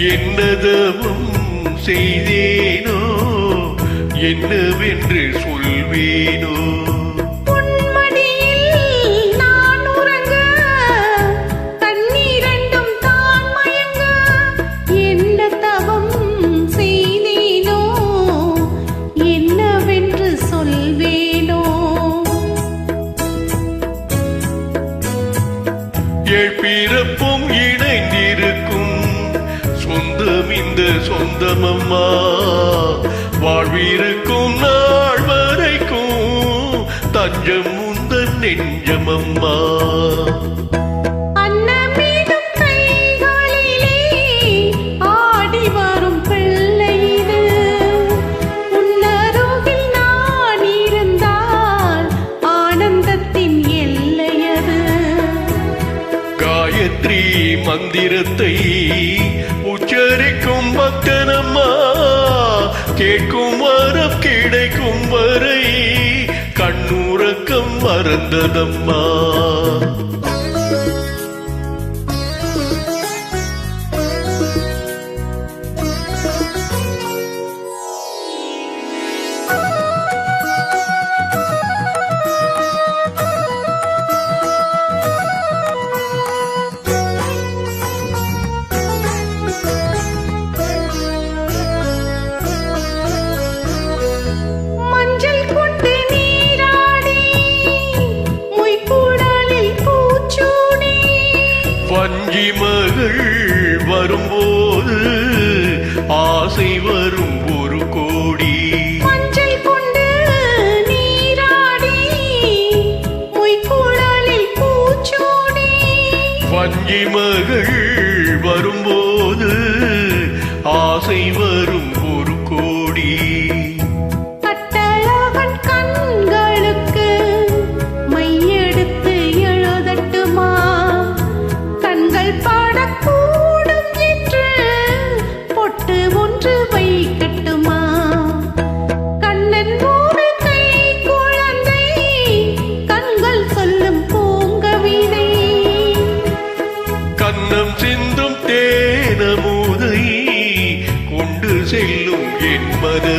என்னதவும் செய்தேனோ என்னவென்று சொல்வேனோ பிறப்பும் இணைந்திருக்கும் சொந்தம் இந்த சொந்தமம்மா வாழ்விருக்கும் நாள் வரைக்கும் தஞ்சம் உந்தன் நெஞ்சமம்மா காயத்ரி மந்திரத்தை உச்சரிக்கும் பக்தனம்மா கேட்கும் வரம் கிடைக்கும் வரை கண்ணுறக்கம் மறந்ததம்மா வஞ்சி மகள் வரும்போது ஆசை வரும் ஒரு கோடி மஞ்சள் கொண்டு நீராடி மொய்க்குழலில் பூச்சூடி வஞ்சி மகள் வரும்போது ஆசை வரும் ஒரு கோடி கண்ணம் சிந்தும் தேனமுதை கொண்டு செல்லும் என் மனதை